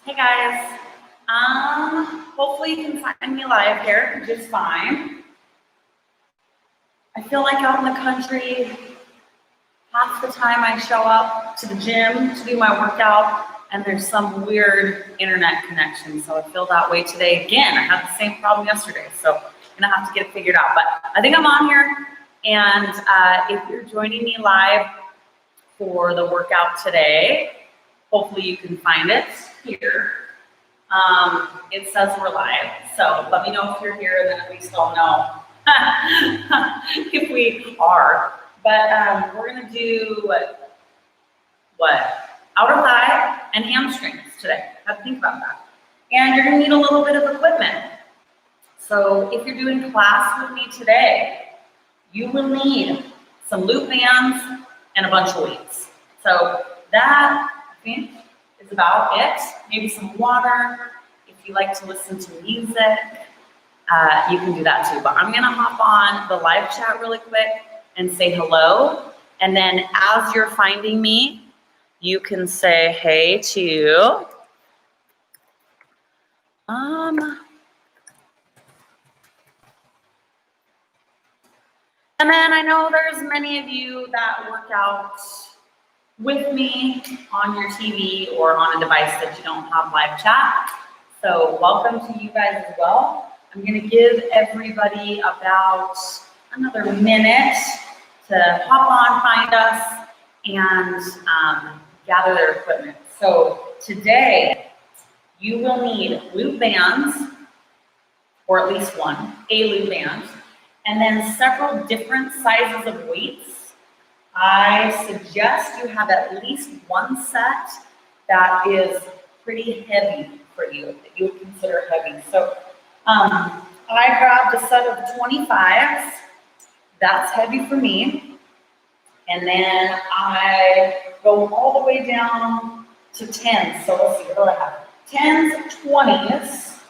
Hey guys, hopefully you can find me live here just fine. I feel like out in the country, half the time I show up to the gym to do my workout and there's some weird internet connection. So I feel that way today again. I had the same problem yesterday, so I'm gonna have to get it figured out. But I think I'm on here, and if you're joining me live for the workout today, hopefully you can find it here. It says we're live, so let me know if you're here, and then at least I'll know if we are. But we're gonna do what? Outer thigh and hamstrings today. Have to think about that. And you're gonna need a little bit of equipment. So if you're doing class with me today, you will need some loop bands and a bunch of weights. So that, I think, is about it. Maybe some water. If you like to listen to music, you can do that too. But I'm gonna hop on the live chat really quick and say hello. And then as you're finding me, you can say hey to and then I know there's many of you that work out with me on your TV or on a device that you don't have live chat. So welcome to you guys as well. I'm gonna give everybody about another minute to hop on, find us, and gather their equipment. So today, you will need loop bands, or at least one, a loop band, and then several different sizes of weights. I suggest you have at least one set that is pretty heavy for you, that you would consider heavy. So I grabbed a set of 25s. That's heavy for me. And then I go all the way down to 10s. So let's see, what do I have? 10s, 20s,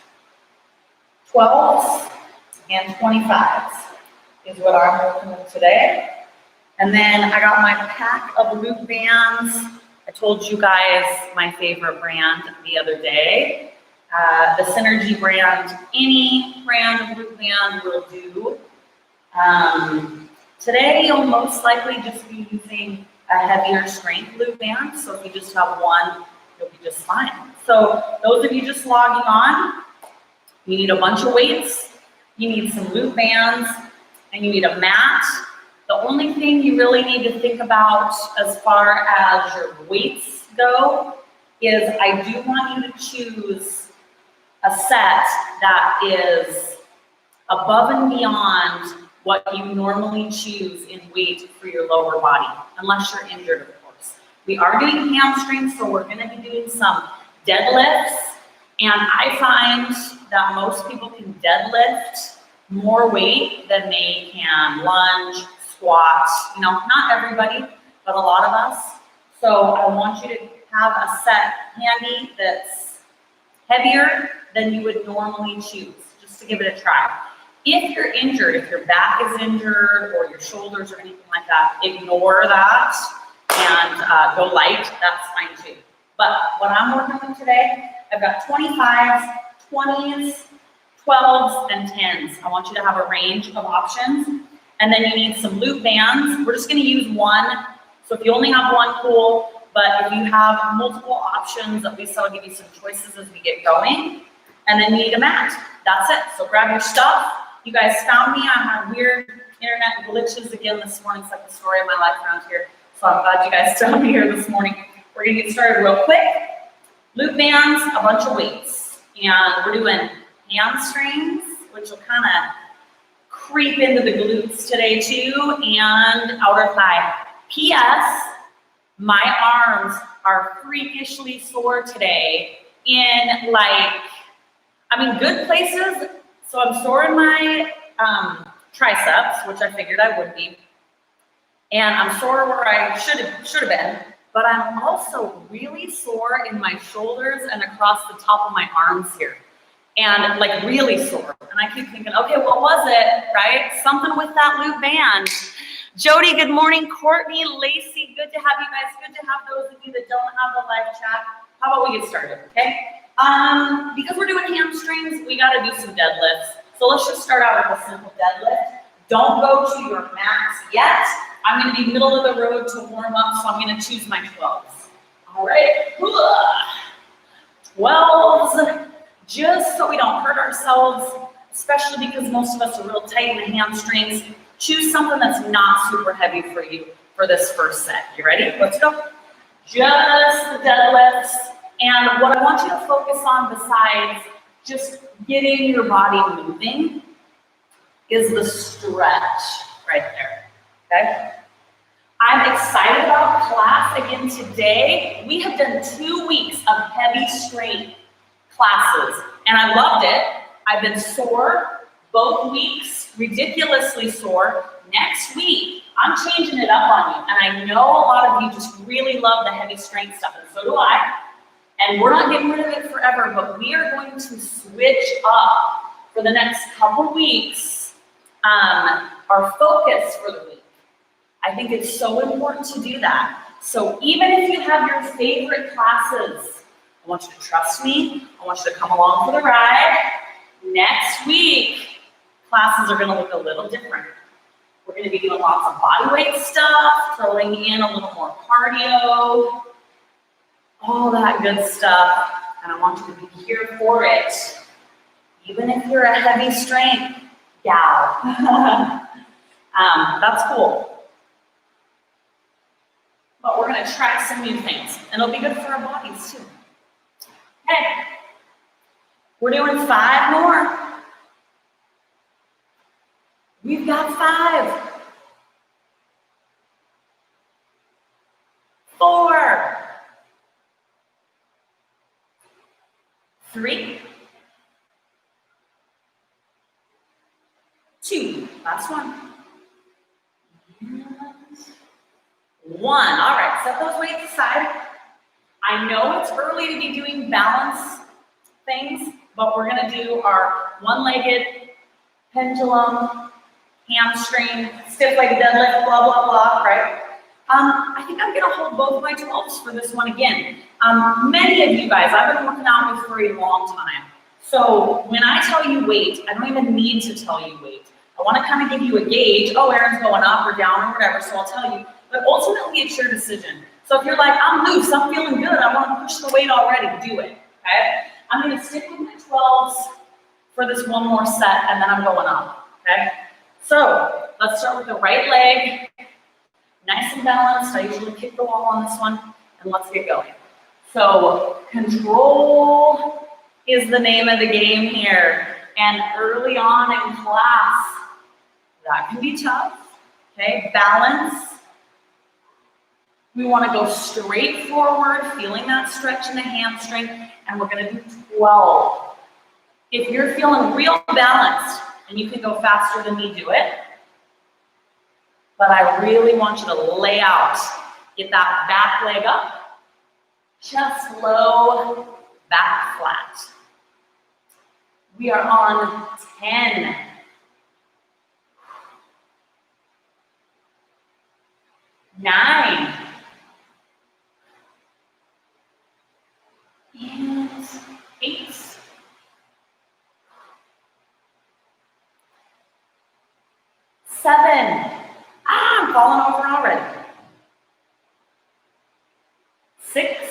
12s, and 25s is what I'm working with today. And then I got my pack of loop bands. I told you guys my favorite brand the other day. The Synergy brand, any brand of loop band will do. Today, you'll most likely just be using a heavier strength loop band. So if you just have one, you'll be just fine. So those of you just logging on, you need a bunch of weights, you need some loop bands, and you need a mat. The only thing you really need to think about as far as your weights go is I do want you to choose a set that is above and beyond what you normally choose in weight for your lower body, unless you're injured, of course. We are doing hamstrings, so we're gonna be doing some deadlifts, and I find that most people can deadlift more weight than they can lunge, squat, not everybody, but a lot of us. So I want you to have a set handy that's heavier than you would normally choose, just to give it a try. If you're injured, if your back is injured or your shoulders or anything like that, ignore that and go light, that's fine too. But what I'm working with today, I've got 25s, 20s, 12s, and 10s. I want you to have a range of options. And then you need some loop bands. We're just gonna use one. So if you only have one, cool. But if you have multiple options, at least I'll give you some choices as we get going. And then you need a mat. That's it. So grab your stuff. You guys found me. I had weird internet glitches again this morning. It's like the story of my life around here. So I'm glad you guys found me here this morning. We're gonna get started real quick. Loop bands, a bunch of weights. And we're doing hamstrings, which will kind of creep into the glutes today too, and outer thigh. P.S. My arms are freakishly sore today in good places. So I'm sore in my triceps, which I figured I would be. And I'm sore where I should have been, but I'm also really sore in my shoulders and across the top of my arms here. And really sore. And I keep thinking, okay, what was it, right? Something with that loop band. Jody, good morning. Courtney, Lacey, good to have you guys. Good to have those of you that don't have the live chat. how about we get started, okay? Because we're doing hamstrings, we gotta do some deadlifts. So let's just start out with a simple deadlift. Don't go to your max yet. I'm gonna be middle of the road to warm up, so I'm gonna choose my 12s. All right, 12s, just so we don't hurt ourselves, especially because most of us are real tight in the hamstrings. Choose something that's not super heavy for you for this first set. You ready? Let's go. Just the deadlifts. And what I want you to focus on besides just getting your body moving is the stretch right there, okay? I'm excited about class again today. We have done 2 weeks of heavy strength classes, and I loved it. I've been sore both weeks, ridiculously sore. Next week, I'm changing it up on you, and I know a lot of you just really love the heavy strength stuff, and so do I. And we're not getting rid of it forever, but we are going to switch up for the next couple weeks our focus for the week. I think it's so important to do that. So even if you have your favorite classes, I want you to trust me. I want you to come along for the ride. Next week, classes are going to look a little different. We're going to be doing lots of body weight stuff, throwing in a little more cardio, all that good stuff. And I want you to be here for it, even if you're a heavy strength gal. That's cool. But we're going to try some new things, and it'll be good for our bodies too. Okay, we're doing 5 more. We've got 5, 4, 3, 2, last one. And 1. All right, set those weights aside. I know it's early to be doing balance things, but we're gonna do our one-legged pendulum, hamstring, stiff-legged deadlift, blah, blah, blah, right? I think I'm gonna hold both my 12s for this one again. Many of you guys, I've been working out with for a long time. So when I tell you weight, I don't even need to tell you weight. I wanna kind of give you a gauge. Oh, Erin's going up or down or whatever, so I'll tell you. But ultimately, it's your decision. So if you're like, I'm loose, I'm feeling good, I want to push the weight already, do it, okay? I'm going to stick with my 12s for this one more set, and then I'm going up, okay? So let's start with the right leg. Nice and balanced. I usually kick the wall on this one, and let's get going. So control is the name of the game here. And early on in class, that can be tough, okay? Balance. We want to go straight forward, feeling that stretch in the hamstring, and we're going to do 12. If you're feeling real balanced, and you can go faster than me, do it. But I really want you to lay out, get that back leg up, just low, back flat. We are on 10. 9. And 8. 7. I'm falling over already. 6.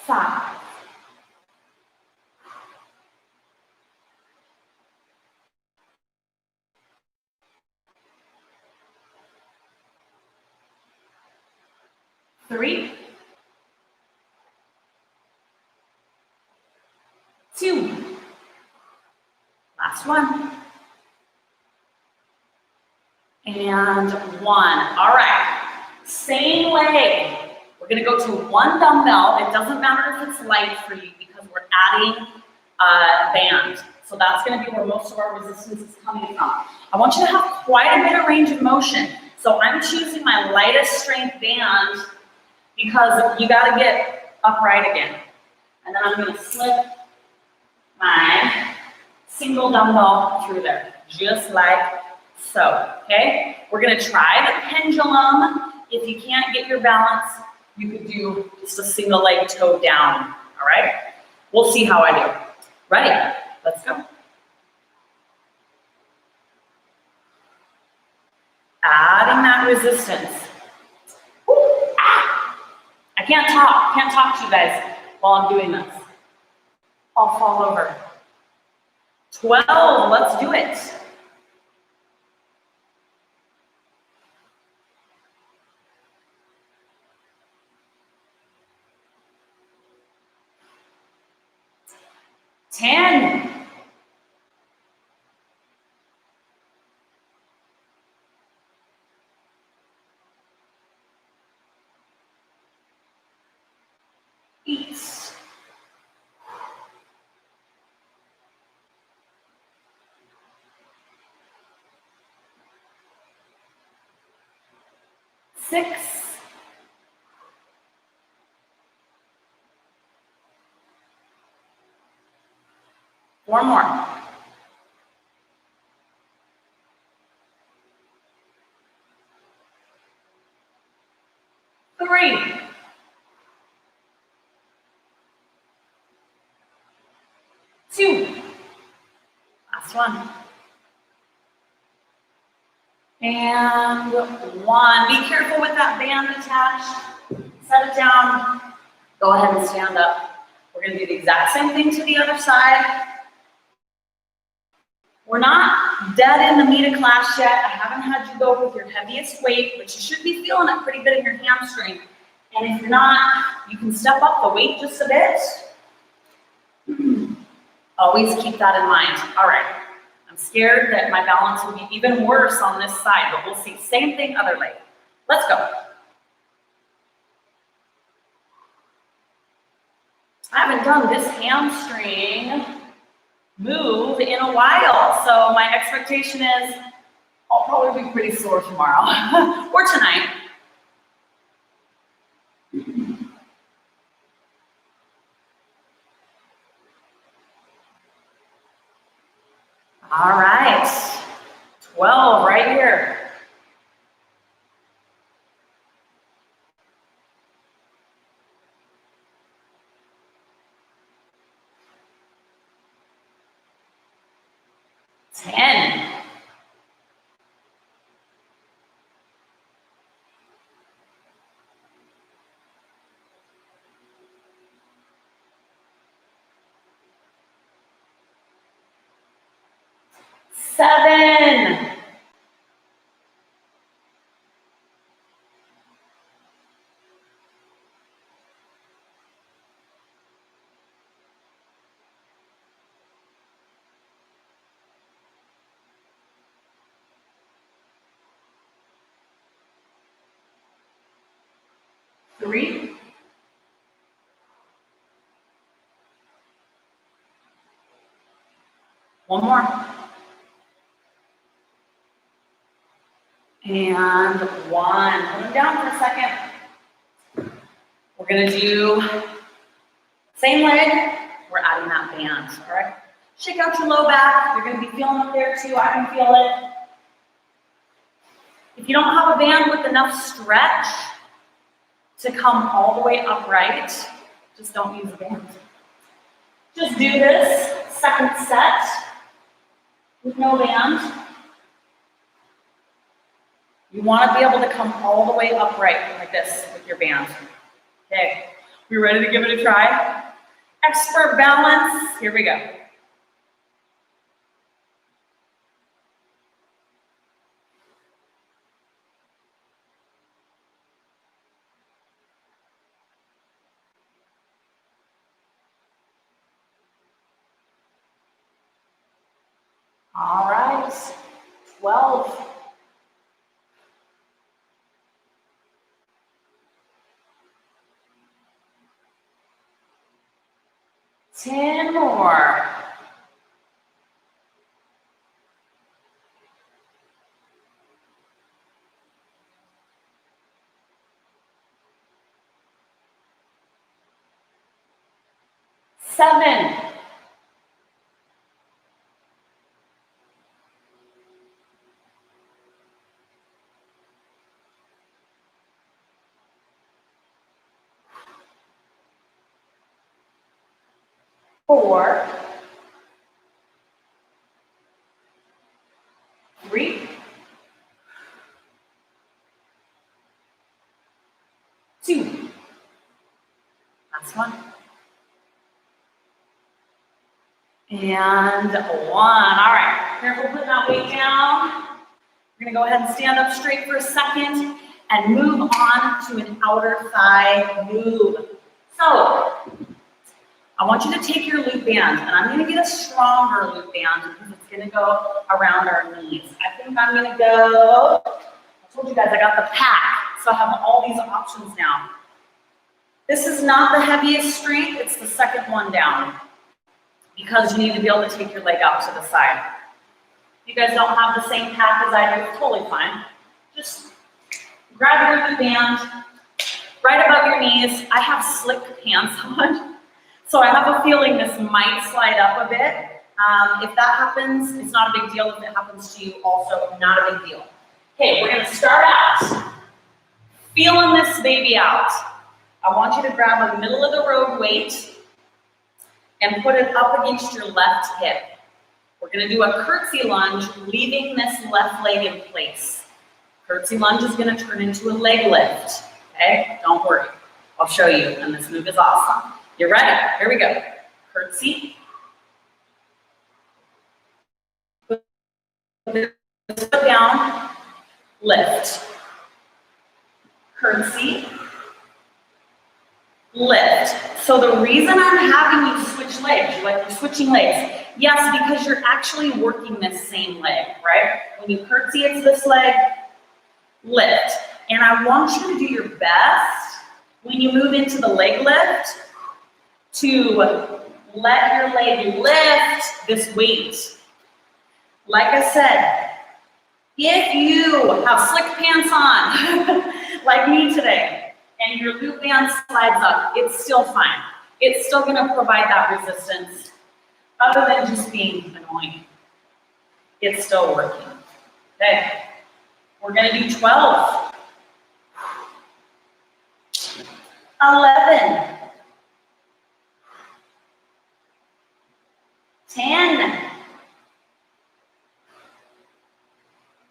5. 3. 2. Last one. And 1. All right. Same leg. We're going to go to one dumbbell. It doesn't matter if it's light for you because we're adding a band. So that's going to be where most of our resistance is coming from. I want you to have quite a bit of range of motion. So I'm choosing my lightest strength band because you got to get upright again. And then I'm going to slip my single dumbbell through there, just like so, okay? We're going to try the pendulum. If you can't get your balance, you could do just a single leg toe down, all right? We'll see how I do. Ready? Let's go. Adding that resistance. Woo, ah. I can't talk to you guys while I'm doing this. I'll fall over. 12, let's do it. 10. 8. 6. 4 more. 3. 2. Last one. And 1. Be careful with that band attached. Set it down. Go ahead and stand up. We're going to do the exact same thing to the other side. We're not dead in the meat of class yet. I haven't had you go with your heaviest weight, but you should be feeling it pretty good in your hamstring. And if you're not, you can step up the weight just a bit. Always keep that in mind. All right. I'm scared that my balance will be even worse on this side, but we'll see. Same thing, other leg. Let's go. I haven't done this hamstring move in a while, so my expectation is I'll probably be pretty sore tomorrow or tonight. All right, 12 right here. Ten. 7. 3. 1 more. And 1. Put them down for a second. We're going to do same leg. We're adding that band. All right. Shake out your low back. You're going to be feeling it there too. I can feel it. If you don't have a band with enough stretch to come all the way upright, just don't use a band. Just do this second set with no band. You want to be able to come all the way upright like this with your band. Okay, we ready to give it a try? Expert balance, here we go. All right, 12. 10 more. 7. 4, 3, 2. Last one. And 1. All right, careful putting that weight down. We're gonna go ahead and stand up straight for a second and move on to an outer thigh move. So, I want you to take your loop band, and I'm gonna get a stronger loop band because it's gonna go around our knees. I think I'm gonna go, I told you guys I got the pack, so I have all these options now. This is not the heaviest strength, it's the second one down, because you need to be able to take your leg out to the side. If you guys don't have the same pack as I do, it's totally fine. Just grab your loop band right above your knees. I have slick pants on, so I have a feeling this might slide up a bit. If that happens, it's not a big deal. If it happens to you, also not a big deal. Okay, we're gonna start out feeling this baby out. I want you to grab a middle of the road weight and put it up against your left hip. We're gonna do a curtsy lunge, leaving this left leg in place. Curtsy lunge is gonna turn into a leg lift, okay? Don't worry, I'll show you, and this move is awesome. You ready? Here we go. Curtsy. Put this foot down, lift. Curtsy, lift. So the reason I'm having you switch legs, like you're switching legs, yes, because you're actually working this same leg, right? When you curtsy, it's this leg, lift. And I want you to do your best when you move into the leg lift to let your leg lift this weight. Like I said, if you have slick pants on, like me today, and your loop band slides up, it's still fine. It's still gonna provide that resistance, other than just being annoying. It's still working. Okay, we're gonna do 12, 11, 10,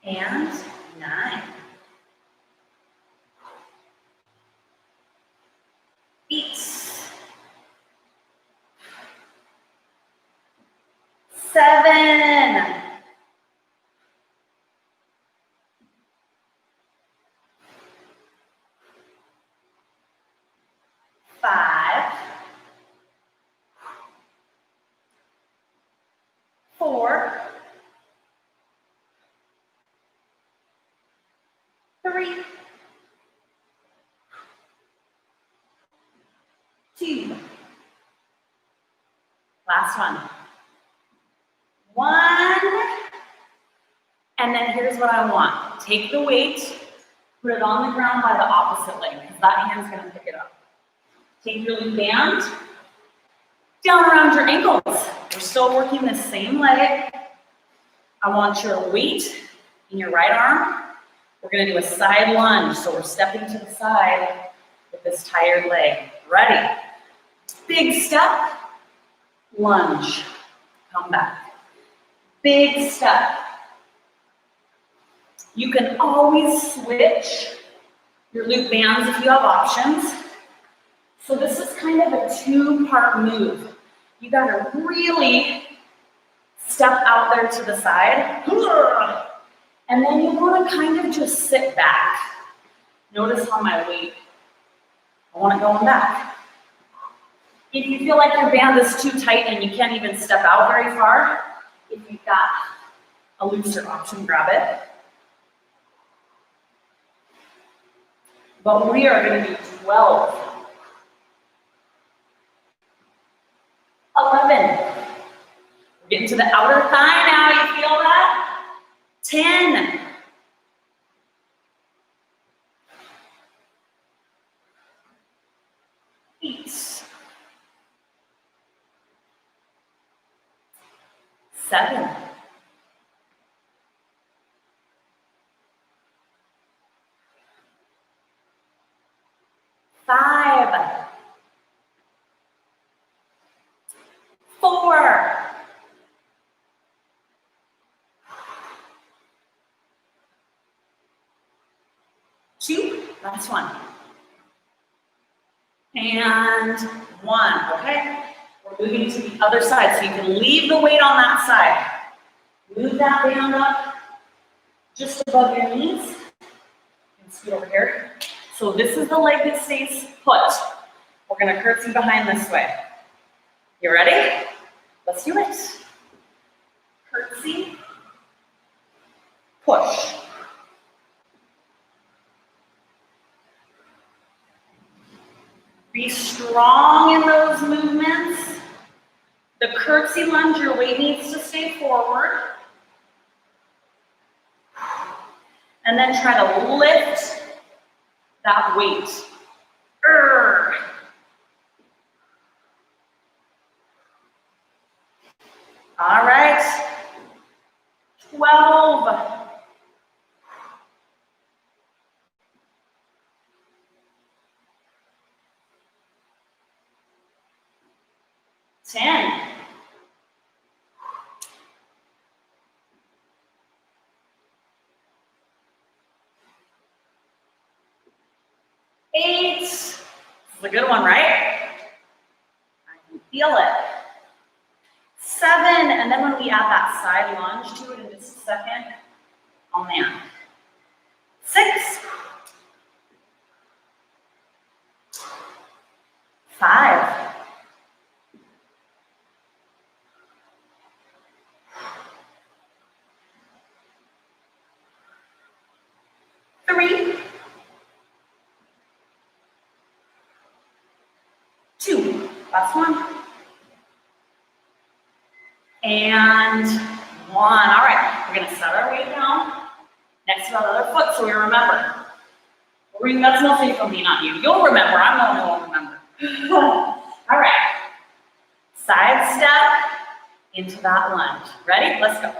and 9. 8, 7, 5, 4, 3, 2, last one, 1, and then here's what I want. Take the weight, put it on the ground by the opposite leg, because that hand's gonna pick it up. Take your loop band down around your ankles. We're still working the same leg. I want your weight in your right arm. We're gonna do a side lunge, so we're stepping to the side with this tired leg. Ready? Big step, lunge, come back. Big step. You can always switch your loop bands if you have options. So this is kind of a 2-part move. You gotta really step out there to the side. And then you wanna kind of just sit back. Notice how my weight, I want it going back. If you feel like your band is too tight and you can't even step out very far, if you've got a looser option, grab it. But we are gonna do 12, 11. We're getting to the outer thigh now, you feel that? 10. 8. 7. 5. Last one. And one, okay? We're moving to the other side, so you can leave the weight on that side. Move that band up just above your knees. And scoot over here. So this is the leg that stays put. We're gonna curtsy behind this way. You ready? Let's do it. Curtsy, push. Be strong in those movements. The curtsy lunge, your weight needs to stay forward. And then try to lift that weight. All right. 12. 10. 8. This is a good one, right? I can feel it. 7, and then when we add that side lunge to it in just a second, oh man. 6. 5. 3. 2. Last one. And 1. All right, we're gonna set our weight down next to that other foot so we remember. That's mostly from me, not you. You'll remember, I'm the one who won't remember. All right, side step into that lunge. Ready? Let's go.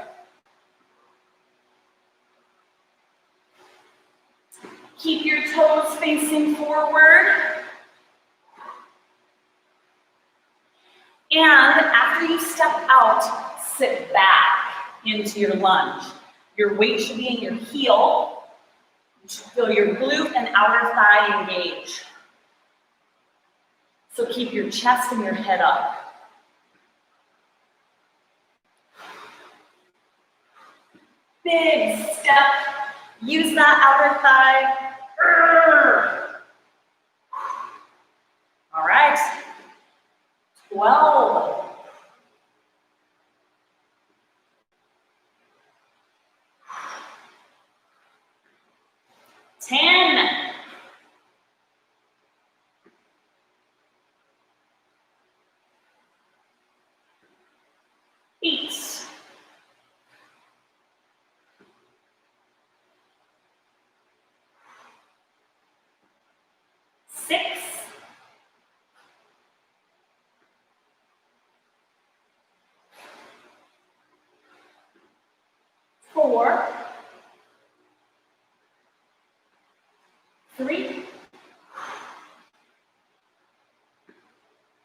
Keep your toes facing forward. And after you step out, sit back into your lunge. Your weight should be in your heel. You should feel your glute and outer thigh engage. So keep your chest and your head up. Big step. Use that outer thigh. All right. 12. 10. 8. 6. 4. 3.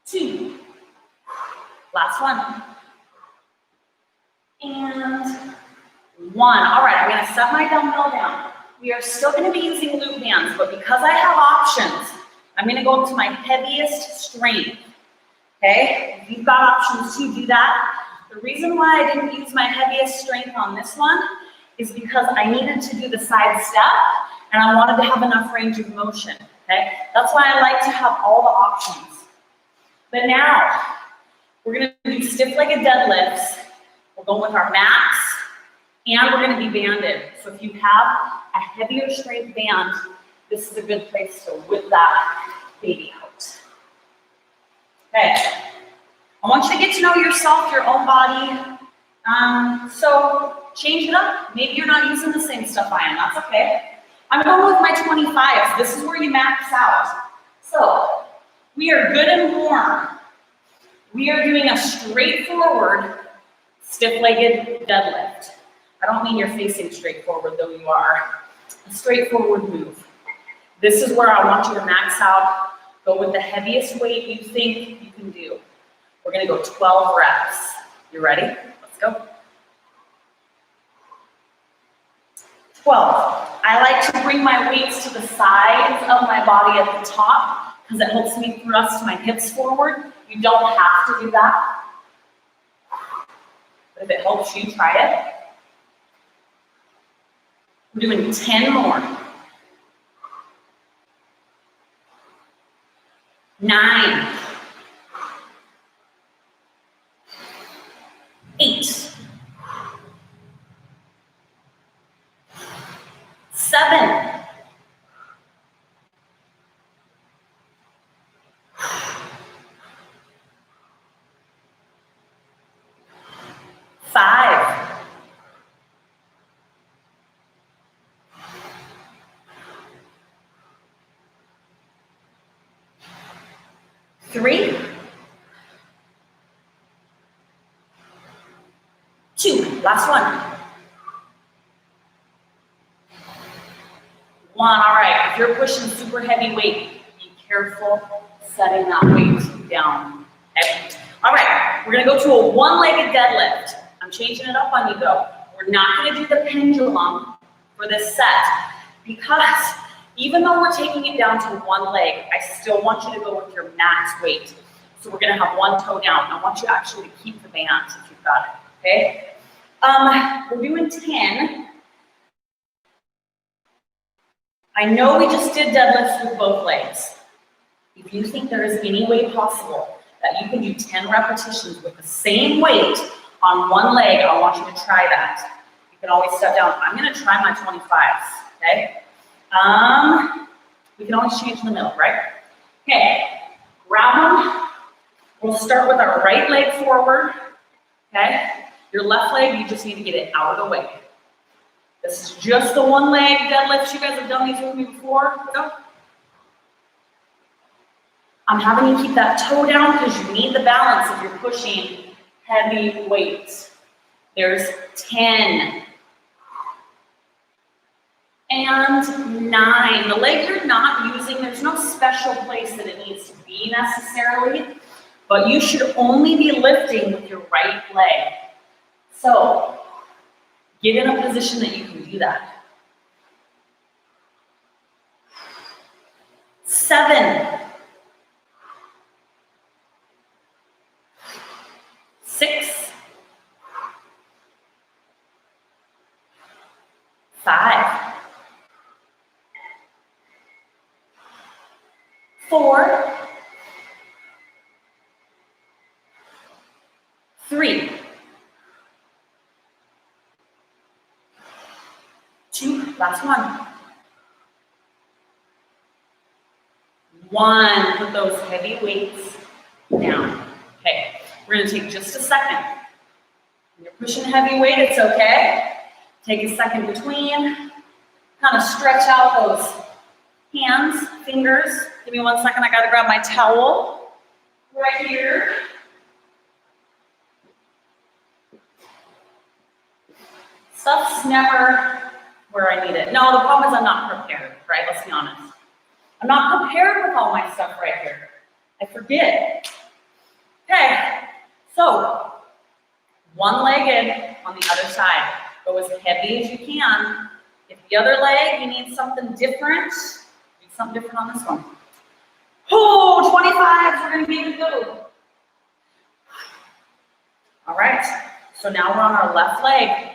2. Last one. And 1. All right, I'm gonna set my dumbbell down. We are still gonna be using loop bands, but because I have options, I'm gonna go up to my heaviest strength, okay? If you've got options to do that. The reason why I didn't use my heaviest strength on this one is because I needed to do the side step and I wanted to have enough range of motion, okay? That's why I like to have all the options. But now, we're gonna do stiff-legged deadlifts. We're going with our mats, and we're gonna be banded. So if you have a heavier strength band, this is a good place to whip that baby out. Okay, I want you to get to know yourself, your own body. So change it up. Maybe you're not using the same stuff I am, that's okay. I'm going with my 25s. This is where you max out. So we are good and warm. We are doing a straightforward stiff-legged deadlift. I don't mean you're facing straight forward, though you are. A straightforward move. This is where I want you to max out. Go with the heaviest weight you think you can do. We're gonna go 12 reps. You ready? Let's go. 12. I like to bring my weights to the sides of my body at the top because it helps me thrust my hips forward. You don't have to do that. But if it helps you, try it. We're doing 10 more. 9. 8. 7. 5. 3. 2. Last one. 1. All right. If you're pushing super heavy weight, be careful setting that weight down. Okay. All right. We're going to go to a one-legged deadlift. I'm changing it up on you though. We're not going to do the pendulum for this set because even though we're taking it down to one leg, I still want you to go with your max weight. So we're going to have one toe down. I want you actually to keep the bands if you've got it. Okay. We're doing 10. I know we just did deadlifts with both legs. If you think there is any way possible that you can do 10 repetitions with the same weight on one leg, I want you to try that. You can always step down. I'm going to try my 25s, okay? We can always change in the middle, right? Okay, grab them. We'll start with our right leg forward, okay? Your left leg, you just need to get it out of the way. This is just the one leg deadlifts. You guys have done these with me before. Go. I'm having you keep that toe down because you need the balance if you're pushing heavy weights. There's 10. And 9. The leg you're not using, there's no special place that it needs to be necessarily, but you should only be lifting with your right leg. So, get in a position that you can do that. 7. 6. 5. 4. 3. 2. Last one. 1. Put those heavy weights down. Okay, we're going to take just a second. When you're pushing heavy weight, it's okay. Take a second between. Kind of stretch out those hands, fingers. Give me 1 second. I got to grab my towel right here. Stuff's never where I need it. No, the problem is I'm not prepared, right? Let's be honest. I'm not prepared with all my stuff right here. I forget. Okay, so one-legged on the other side. Go as heavy as you can. If the other leg, you need something different, do something different on this one. Oh, 25s, we're gonna be able to go. All right, so now we're on our left leg.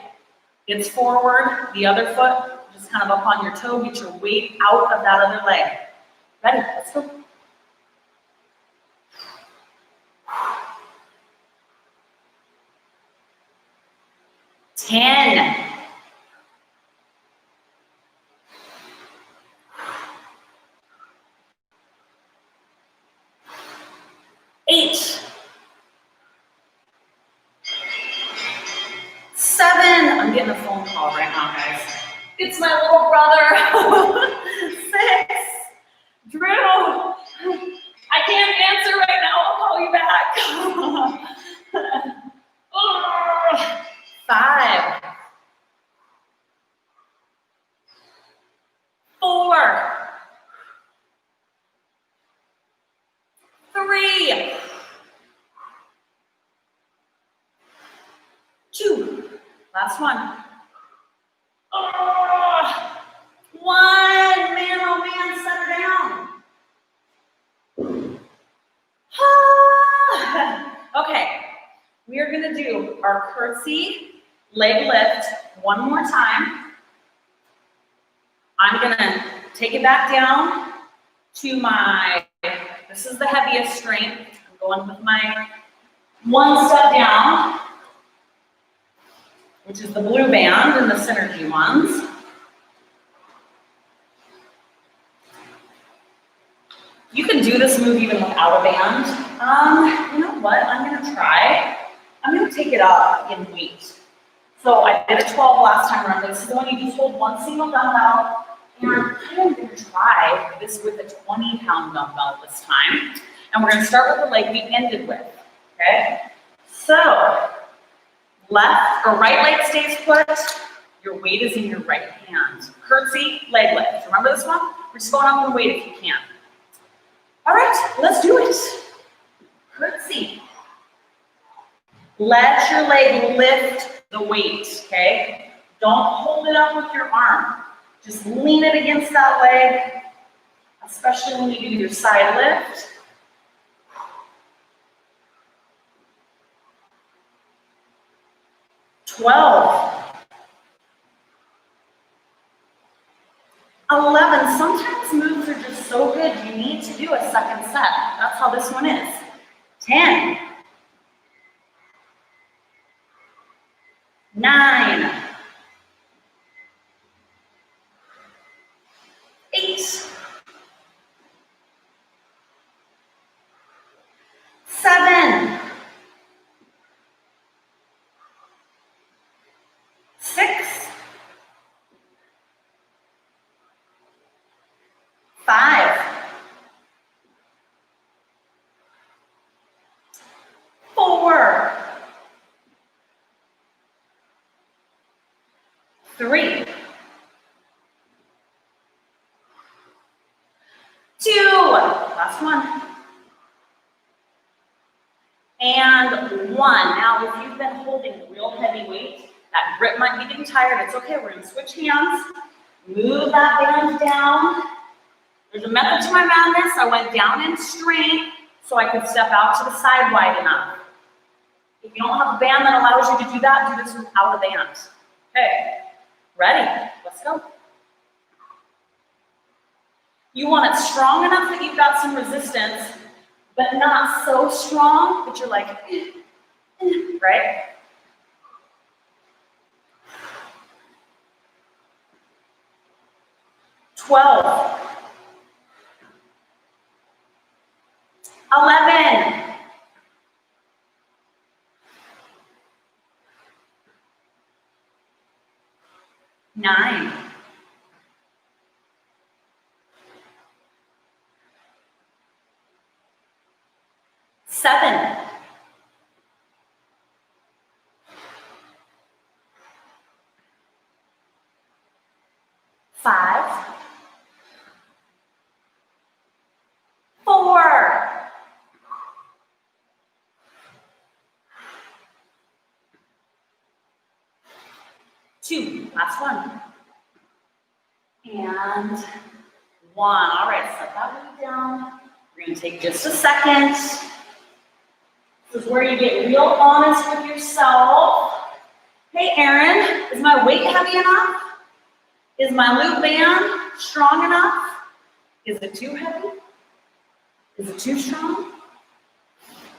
It's forward, the other foot, just kind of up on your toe, get your weight out of that other leg. Ready, let's go. Ten. 8. 7. I'm getting a phone call right now, guys. It's my little brother. 6. Drew, I can't answer right now. I'll call you back. 5. 4. 3. 2. Last one. one. Man, oh man, set her down. Okay, we are gonna do our curtsy leg lift one more time. I'm gonna take it back down to my, this is the heaviest strength. I'm going with my one step down, which is the blue band and the synergy ones. You can do this move even without a band. You know what, I'm gonna try. I'm gonna take it up in weight. So I did a 12 last time around. This is the one you just hold one single dumbbell. And I'm kind of gonna try this with a 20-pound dumbbell this time. And we're gonna start with the leg we ended with, okay? So, left or right leg stays put. Your weight is in your right hand. Curtsy, leg lift. Remember this one? We're just going up in weight if you can. All right, let's do it. Curtsy. Let your leg lift the weight, okay? Don't hold it up with your arm. Just lean it against that leg, especially when you do your side lift. $12. 11. Sometimes moves are just so good, you need to do a second set. That's how this one is. 10. 9. 8. 7. 6. 5. 4. 3. 2. Last one. And 1. Now, if you've been holding real heavy weight, that grip might be getting tired. It's okay. We're going to switch hands. Move that band down. There's a method to my madness. I went down in strength so I could step out to the side wide enough. If you don't have a band that allows you to do that, do this without a band. Okay, ready? Let's go. You want it strong enough that you've got some resistance, but not so strong that you're like, right? $12. 11. 9. 7. 5. 4. 2. Last one. And 1. All right, set that weight down. We're going to take just a second. This is where you get real honest with yourself. Hey, Erin, is my weight heavy enough? Is my loop band strong enough? Is it too heavy? Is it too strong?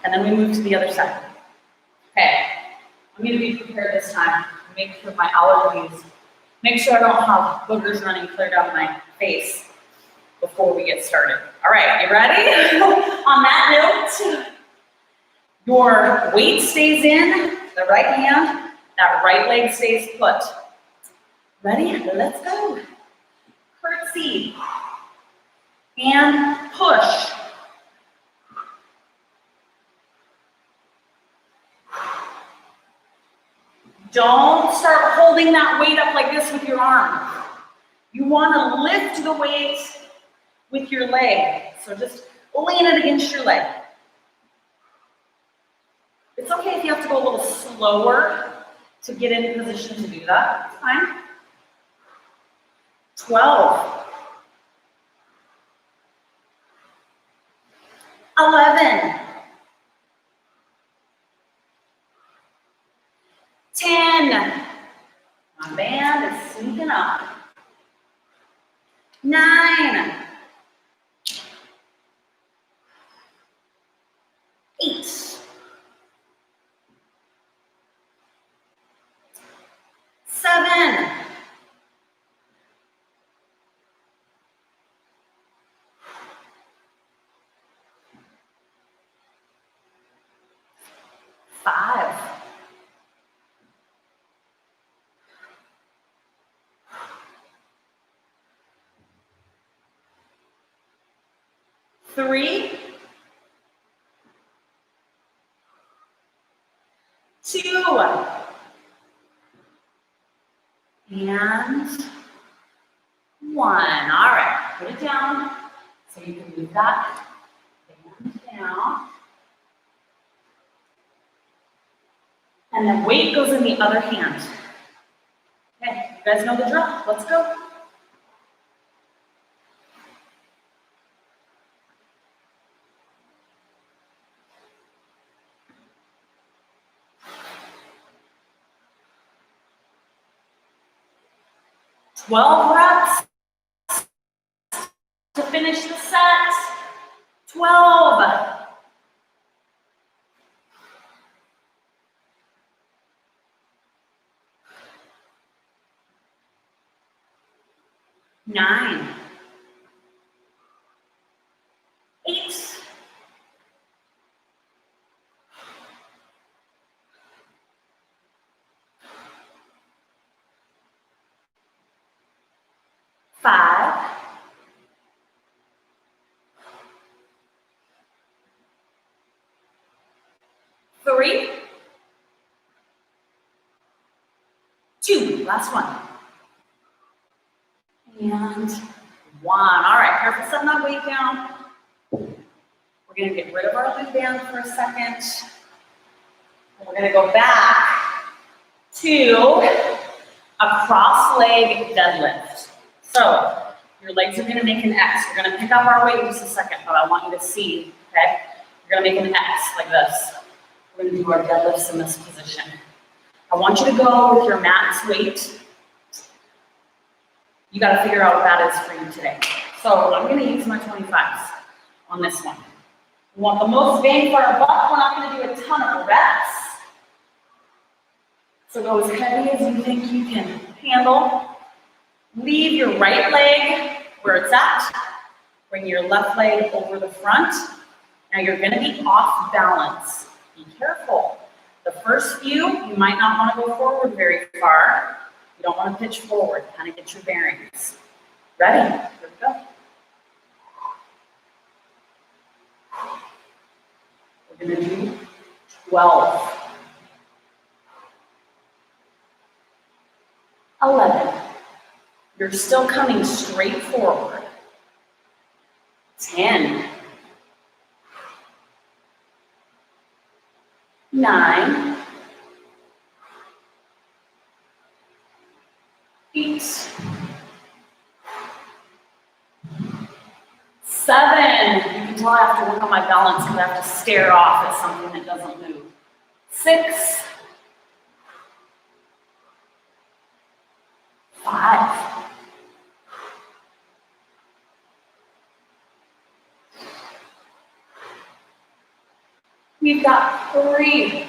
And then we move to the other side. Okay, I'm going to be prepared this time. Make sure my allergies, make sure I don't have boogers running clear down my face before we get started. All right, you ready? On that note, your weight stays in the right hand, that right leg stays put. Ready? Let's go. Curtsy and push. Don't start holding that weight up like this with your arm. You want to lift the weight with your leg. So just lean it against your leg. It's okay if you have to go a little slower to get in position to do that. It's fine. 12, 11, 10. My band is sneaking up. 9, 8, 7, 5, 3, 2, and 1. All right, put it down so you can move that band down. And then weight goes in the other hand. Okay, you guys know the drill. Let's go. Twelve reps to finish the set. 12. 9, 8, 5, 3, 2. Last one. And 1. All right, careful setting that weight down. We're going to get rid of our loop band for a second. And we're going to go back to a cross leg deadlift. So your legs are going to make an X. We're going to pick up our weight in just a second, but I want you to see, okay? We're going to make an X like this. We're going to do our deadlifts in this position. I want you to go with your max weight. You got to figure out what that is for you today. So I'm going to use my 25s on this one. We want the most bang for our buck. We're not going to do a ton of reps. So go as heavy as you think you can handle. Leave your right leg where it's at. Bring your left leg over the front. Now you're going to be off balance. Be careful. The first few, you might not want to go forward very far. You don't want to pitch forward. Kind of get your bearings. Ready? Here we go. We're going to do 12. 11. You're still coming straight forward. 10. 9. 8. 7. You can tell I have to work on my balance because I have to stare off at something that doesn't move. 6. 5. 3.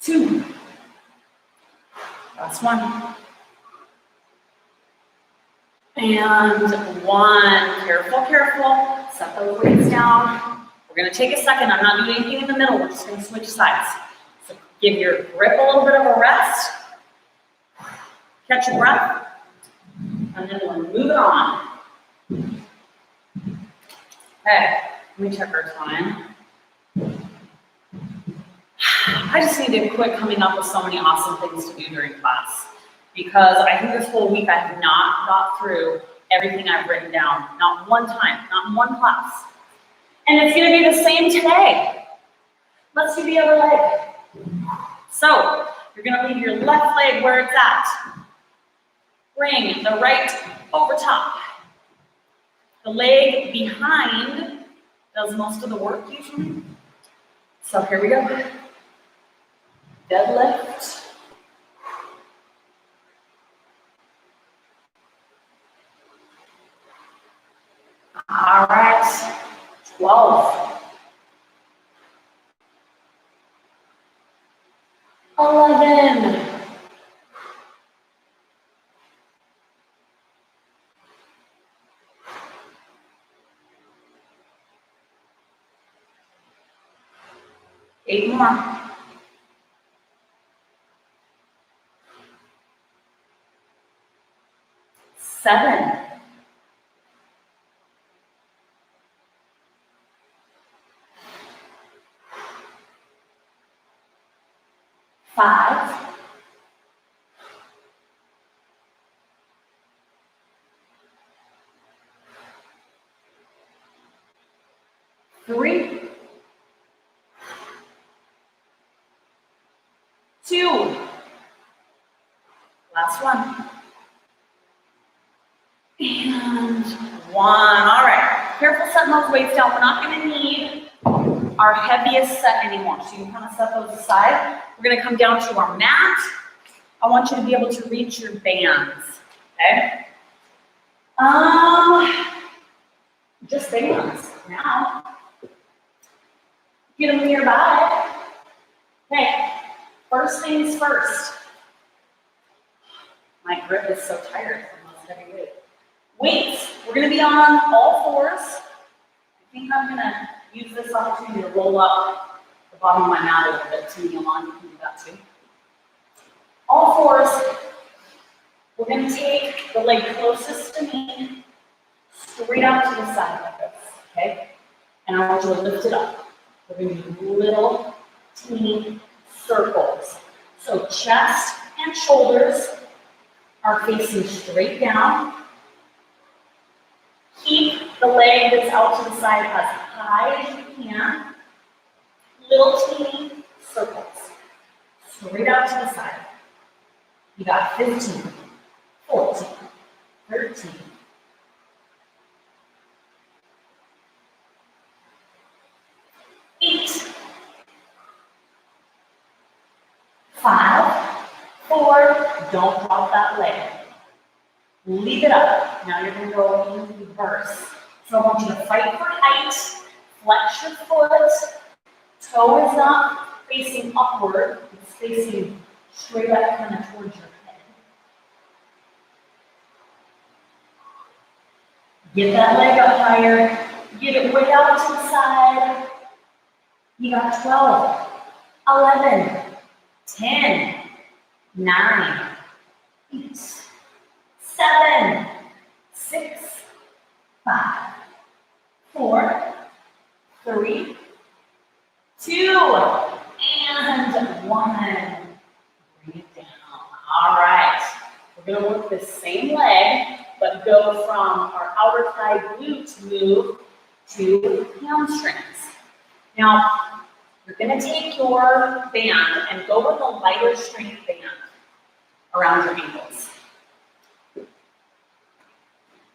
2. Last one. And 1. Careful, careful. Set those weights down. We're going to take a second. I'm not doing anything in the middle. We're just going to switch sides. So give your grip a little bit of a rest. Catch your breath. And then we'll move it on. Okay, let me check our time. I just need to quit coming up with so many awesome things to do during class because I think this whole week I have not got through everything I've written down. Not one time, not in one class. And it's going to be the same today. Let's do the other leg. So, You're gonna leave your left leg where it's at. Bring the right over top. The leg behind does most of the work usually. So here we go. Deadlift. All right, 12. 11. 8 more. 7. 5. 3. 2. Last one. And 1. All right. Careful setting those weights down. We're not going to need our heaviest set anymore. So you can kind of set those aside. We're going to come down to our mat. I want you to be able to reach your bands. Okay? Just bands now. Get them nearby. Okay. First things first. My grip is so tired from those heavy weights. Weights, we're going to be on all fours. I think I'm going to use this opportunity to roll up the bottom of my mat a little bit to kneel on. You can do that too. All fours. We're going to take the leg closest to me, straight out to the side like this, okay? And I want you to lift it up. We're going to do little, teeny circles. So chest and shoulders are facing straight down. Keep the leg that's out to the side as high as you can. Little teeny circles. Straight out to the side. You got 15, 14, 13, 8, 5, 4, don't drop that leg. Leave it up. Now you're going to go in reverse. So I want you to fight for height, flex your foot, toe is not facing upward, it's facing straight up kind of towards your head. Get that leg up higher, get it way out to the side. You got 12, 11, 10, 9, 8, 7, 6, 5, 4, 3, 2, and 1. Bring it down. All right. We're going to work this same leg, but go from our outer thigh glute move to hamstrings. Now, you're going to take your band and go with a lighter strength band around your ankles. You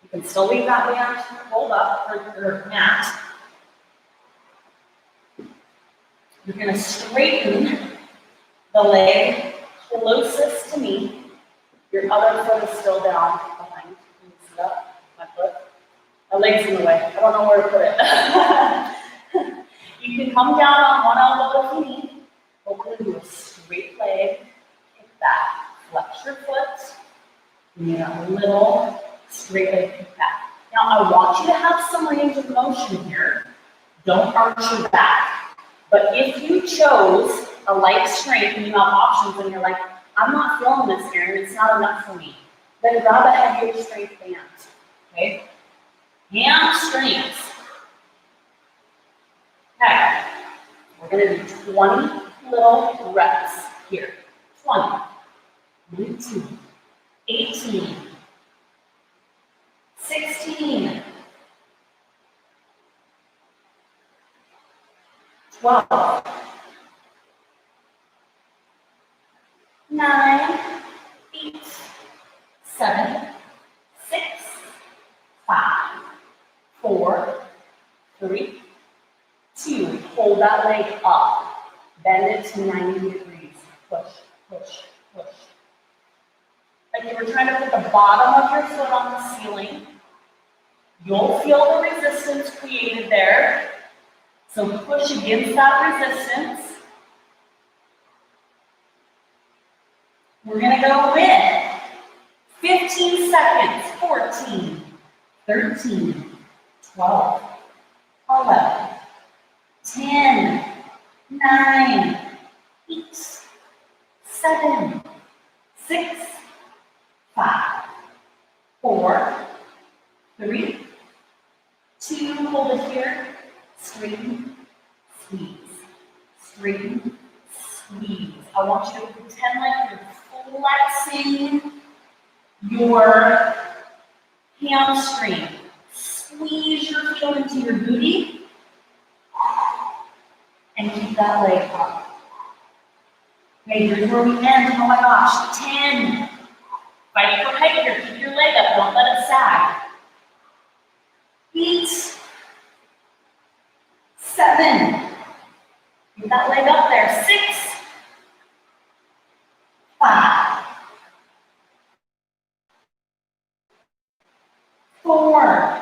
can still leave that band rolled up or your mat. You're going to straighten the leg closest to me. Your other foot is still down behind. Can you see that? My foot? My leg's in the way. I don't know where to put it. You can come down on one elbow if you need. Hopefully do a straight leg. Kick back. Flex your foot. You need a little straight leg kick back. Now I want you to have some range of motion here. Don't arch your back. But if you chose a light strength and you have options and you're like, I'm not feeling this, Erin, it's not enough for me, then grab a heavier strength band. Okay? Hamstrings. Okay. We're going to do 20 little reps here. 20, 19, 18, 16, 12, 9, 8, 7, 6, 5, 4, 3, 2. Hold that leg up. Bend it to 90 degrees. Push, push, push. Like you were trying to put the bottom of your foot on the ceiling. You'll feel the resistance created there. So push against that resistance. We're going to go in 15 seconds. 14, 13, 12, 11, 10, 9, 8, 7, 6, 5, 4, 3, 2, hold it here. Straighten, squeeze, straighten, squeeze. I want you to pretend like you're flexing your hamstring. Squeeze your heel into your booty and keep that leg up. Okay, here's where we end. Oh my gosh, 10. Fight for height here. Keep your leg up. Don't let it sag. 8, 7. Keep that leg up there. 6, 5, 4,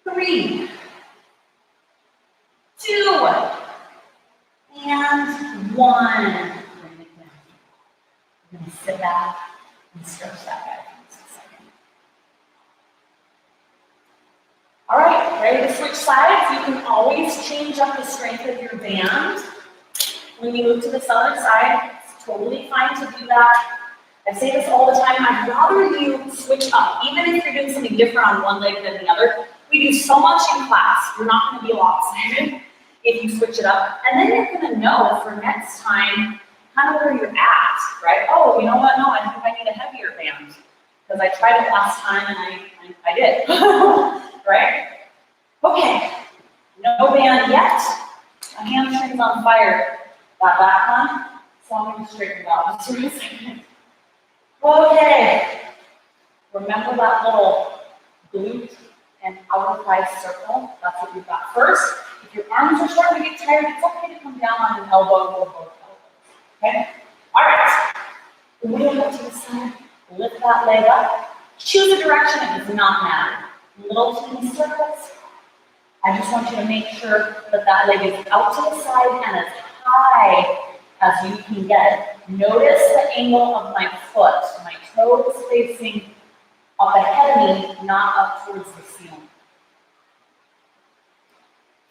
3, 2, and 1. Bring it down. You're going to sit back and stretch that guy for just a second. All right, ready to switch sides? You can always change up the strength of your band. When you move to this other side, it's totally fine to do that. I say this all the time, I'd rather you switch up, even if you're doing something different on one leg than the other. We do so much in class, you're not going to be lopsided if you switch it up. And then you're going to know for next time kind of where you're at, right? Oh, you know what? No, I think I need a heavier band because I tried it last time and I did, right? Okay, no band yet. My hamstring's on fire. That back one, so I'm going to straighten it out just for a second. Okay, remember that little glute and outer thigh circle? That's what we've got first. If your arms are starting to get tired, it's okay to come down on an elbow, hold both elbows. Okay? All right. Wheel up to the side, lift that leg up. Choose a direction, it does not matter. Little teeny circles. I just want you to make sure that that leg is out to the side and as high as you can get. Notice the angle of my foot. My toe is facing up ahead of me, not up towards the ceiling.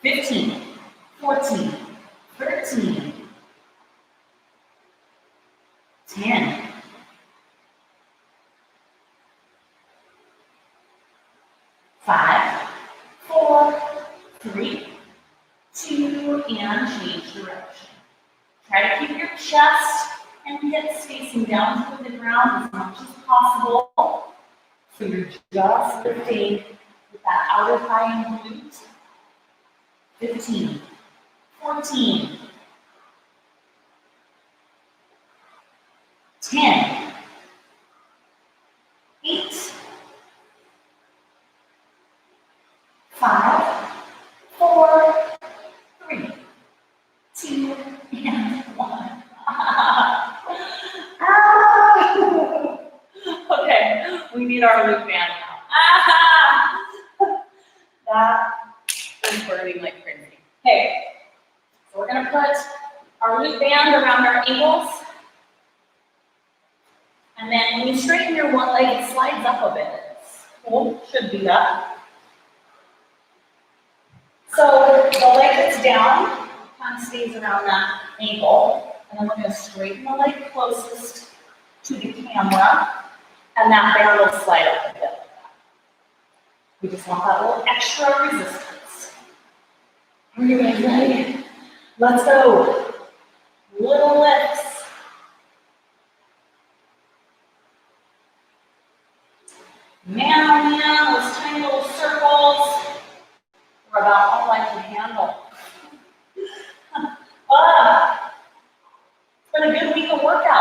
15, 14, 13, 10, 5, 4, 3, 2, and change direction. Try to keep your chest and hips facing down toward the ground as much as possible. So you're just lifting with that outer thigh and glute. 15, 14, 10, 8, 5, 4, 3, 2, and 1. Okay, we need our loop band now. That is burning like crazy. Okay, so we're gonna put our loop band around our ankles. And then when you straighten your one leg, it slides up a bit. Cool, should be up. So the leg that's down kind of stays around that ankle. And then we're going to straighten the leg closest to the camera. And that band will slide up a bit like that. We just want that little extra resistance. Are you guys ready? Let's go. Little lifts. Man, oh man, those tiny little circles are about all I can handle. It's been a good week of workout.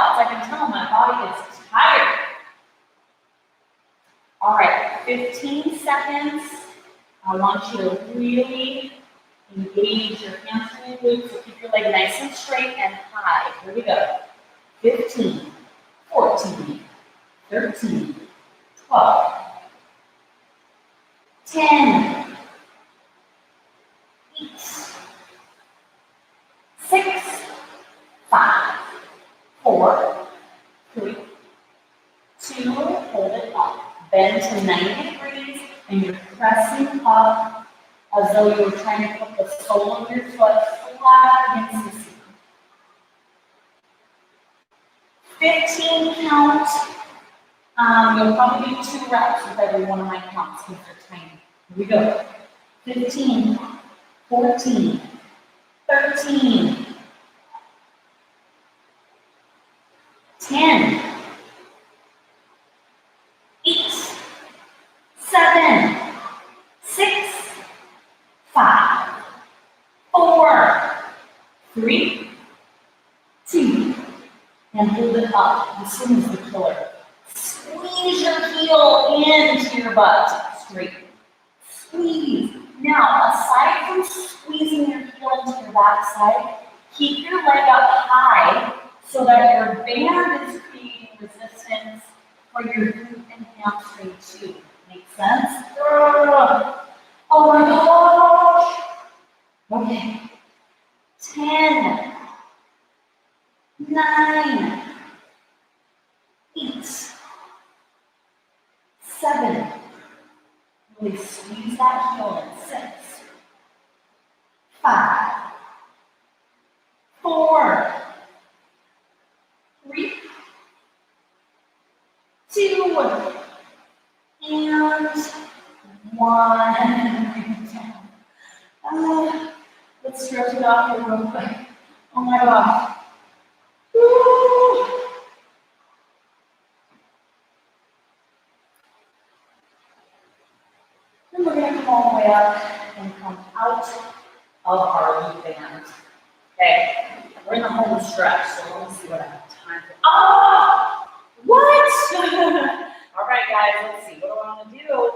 15 seconds. I want you to really engage your hamstring and glutes, so keep your leg nice and straight and high. Here we go. 15, 14, 13, 12, 10, 8, 6, 5, 4, 3, 2, hold it up. Bend to 90 degrees, and you're pressing up as though you were trying to put the sole of your foot flat against the seat. 15 count. You'll probably do 2 reps with every one of my counts because they're tiny. Here we go. 15, 14, 13, 10, 8, 7, 6, 5, 4, 3, 2, and hold it up. This one is the killer. Squeeze your heel into your butt. Straight. Squeeze. Now, aside from squeezing your heel into your backside, keep your leg up high so that your band is creating resistance for your glute and hamstring too. Make sense? Oh my gosh. Okay. 10, 9, 8, 7. Really squeeze that heel in. 6, 5, 4, 3, 2, and 1. Let's stretch it off here real quick. Oh my gosh. Woo. Then we're going to come all the way up and come out of our loop band. Okay, we're in the home stretch, so let me see what I have time for. Oh, what? All right, guys, let's see. What do I want to do?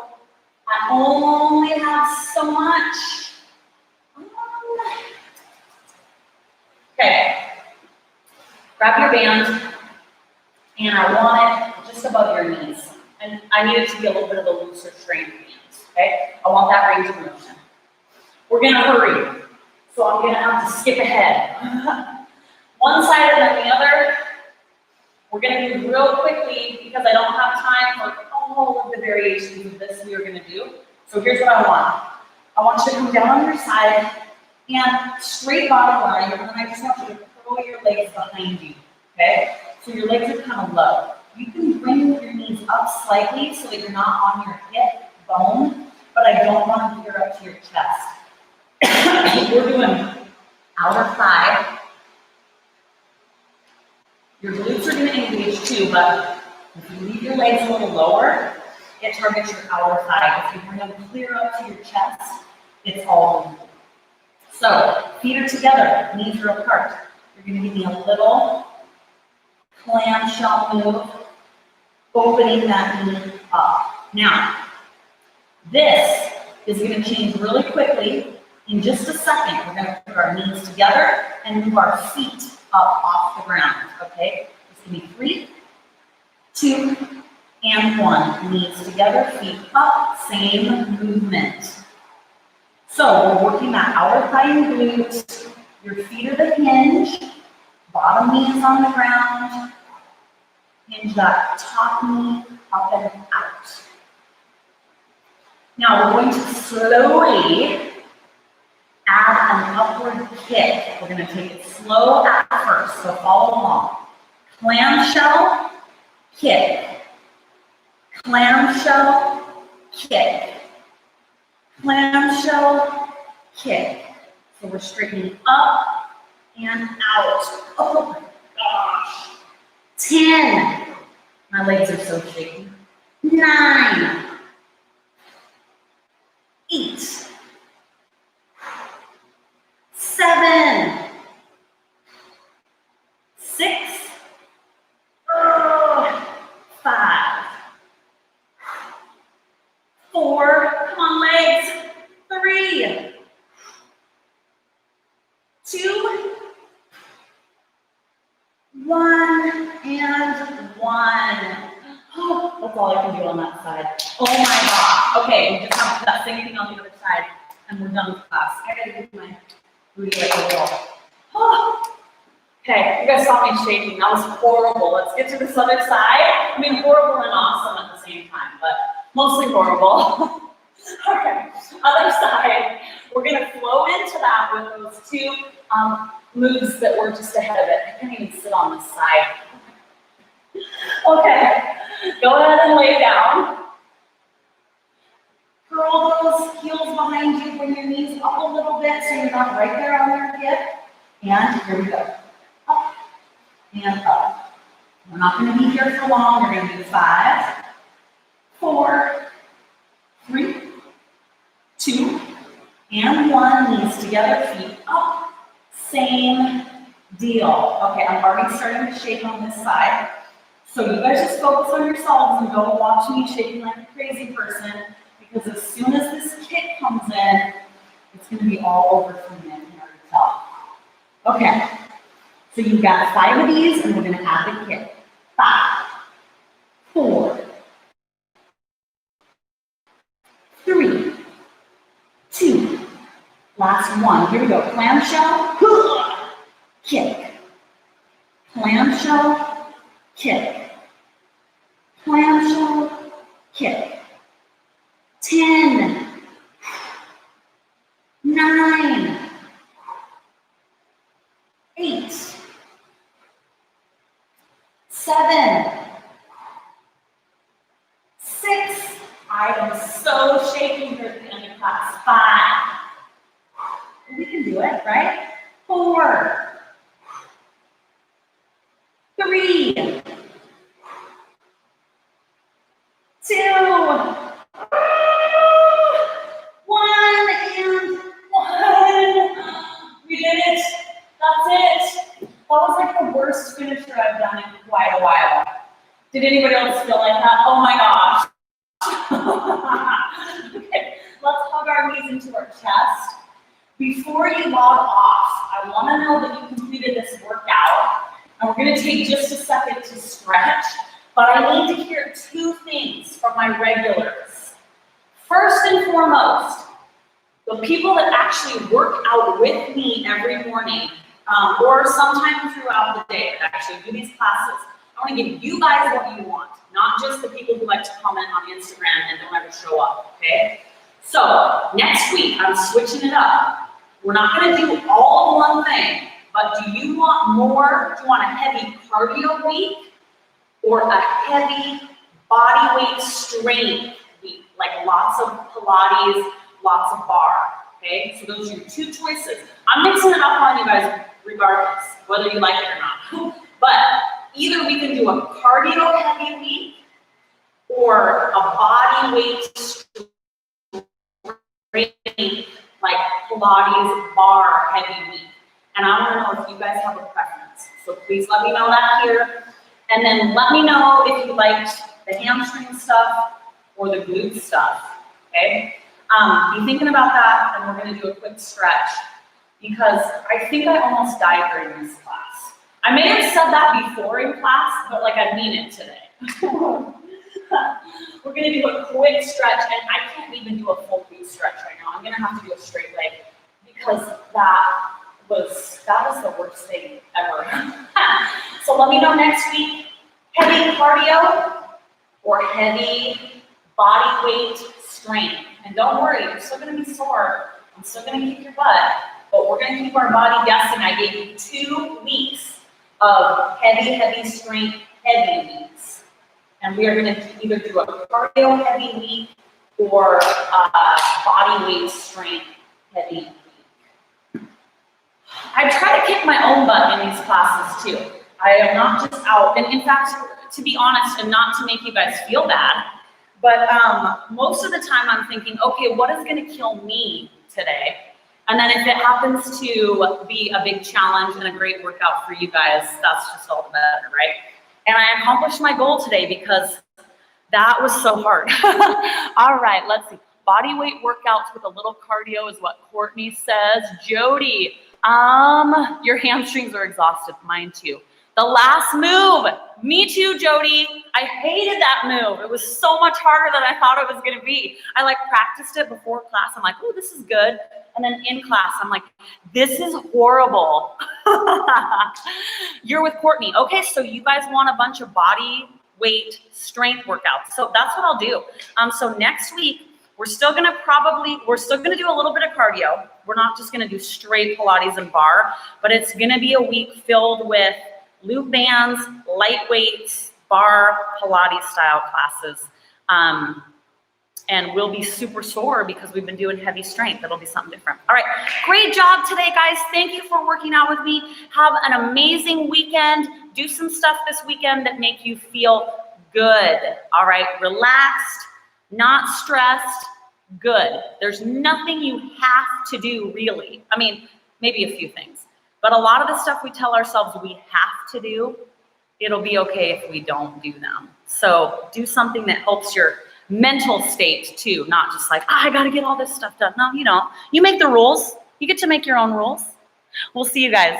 I only have so much. Okay, grab your band, and I want it just above your knees. And I need it to be a little bit of a looser straight band, okay? I want that range of motion. We're gonna hurry, so I'm gonna have to skip ahead. One side and then the other. We're gonna move real quickly because I don't have time for all of the variations of this we are gonna do. So here's what I want. I want you to come down on your side and straight bottom line, and then I just want you to curl your legs behind you, okay? So your legs are kind of low. You can bring your knees up slightly so that you're not on your hip bone, but I don't want to gear up to your chest. We're doing outer thigh. Your glutes are going to engage too, but if you leave your legs a little lower, it targets your outer thigh. If you bring them clear up to your chest, it's all moving. So, feet are together, knees are apart. You're going to give me a little clamshell move, opening that knee up. Now, this is going to change really quickly. In just a second, we're going to put our knees together and move our feet up off the ground, okay? It's going to be 3, 2, and 1. Knees together, feet up, same movement. So we're working that outer thigh and glute. Your feet are the hinge. Bottom knee is on the ground. Hinge that top knee up and out. Now we're going to slowly add an upward kick. We're going to take it slow at first, so follow along. Clamshell, kick. Clamshell, kick. Clamshell, kick. So we're straightening up and out. Oh my gosh. 10. My legs are so shaky. 9. 8. 7. 6. 5. 1 and 1. Oh, that's all I can do on that side. Oh my God. Okay, we just have to do that same thing on the other side, and we're done with class. I gotta do my booty like a little. Oh. Okay, you guys saw me shaking. That was horrible. Let's get to this other side. I mean, horrible and awesome at the same time, but mostly horrible. Okay, other side. We're gonna flow into that with those two moves that were just ahead of it. I can't even sit on this side. Okay, go ahead and lay down. Curl those heels behind you. Bring your knees up a little bit so you're not right there on your hip. And here we go. Up and up. We're not going to be here for long. We're going to do 5, 4, 3, 2, and 1. Knees together, feet up. Same deal. Okay, I'm already starting to shake on this side. So you guys just focus on yourselves and don't watch me shaking like a crazy person, because as soon as this kick comes in, it's going to be all over for me. I can already tell. Okay, so you've got 5 of these, and we're going to add the kick. 5, 4, 3, 2, last 1. Here we go. Clamshell, kick. Clamshell, kick. Clamshell, kick. 10, 9, 8, 7, 6. I am so shaking here at the end of class. 5. We can do it, right? 4, 3, 2, 1, and 1. We did it. That's it. That was like the worst finisher I've done in quite a while. Did anybody else feel like that? Oh my gosh. Okay, let's hug our knees into our chest. Before you log off, I want to know that you completed this workout. And we're going to take just a second to stretch. But I need to hear 2 things from my regulars. First and foremost, the people that actually work out with me every morning, or sometime throughout the day that actually do these classes. I want to give you guys what you want, not just the people who like to comment on Instagram and don't ever show up, okay? So, next week, I'm switching it up. We're not going to do all of one thing, but do you want more? Do you want a heavy cardio week or a heavy body weight strength week? Like lots of Pilates, lots of bar, okay? So those are your 2 choices. I'm mixing it up on you guys regardless, whether you like it or not. But either we can do a cardio heavy week or a body weight strength, like Pilates bar heavy week. And I want to know if you guys have a preference. So please let me know that here. And then let me know if you liked the hamstring stuff or the glute stuff, okay? Be thinking about that, and we're going to do a quick stretch because I think I almost died during this class. I may have said that before in class, but like I mean it today. We're going to do a quick stretch, and I can't even do a full glute stretch right now. I'm going to have to do a straight leg because that was the worst thing ever. So let me know next week, heavy cardio or heavy body weight strength. And don't worry, you're still going to be sore. I'm still going to kick your butt, but we're going to keep our body guessing. I gave you 2 weeks of heavy strength, heavy weeks. And we are going to either do a cardio heavy week or body weight strength heavy week. I try to kick my own butt in these classes too. I am not just out, and in fact, to be honest, and not to make you guys feel bad, but most of the time I'm thinking, okay, what is going to kill me today? And then if it happens to be a big challenge and a great workout for you guys, that's just all the better, right? And I accomplished my goal today because that was so hard. All right, let's see. Body weight workouts with a little cardio is what Courtney says. Jody, your hamstrings are exhausted, mine too. The last move. Me too, Jody. I hated that move. It was so much harder than I thought it was gonna be. I like practiced it before class. I'm like, oh, this is good. And then in class, I'm like, this is horrible. You're with Courtney. Okay, so you guys want a bunch of body weight strength workouts. So that's what I'll do. So next week, we're still gonna do a little bit of cardio. We're not just gonna do straight Pilates and bar, but it's gonna be a week filled with loop bands, light weights, bar, Pilates style classes. And we'll be super sore because we've been doing heavy strength. It'll be something different. All right, great job today, guys. Thank you for working out with me. Have an amazing weekend. Do some stuff this weekend that make you feel good. All right, relaxed, not stressed, good. There's nothing you have to do, really. I mean, maybe a few things. But a lot of the stuff we tell ourselves we have to do, it'll be okay if we don't do them. So do something that helps your mental state too, not just like, I gotta get all this stuff done. No, you don't. You make the rules. You get to make your own rules. We'll see you guys.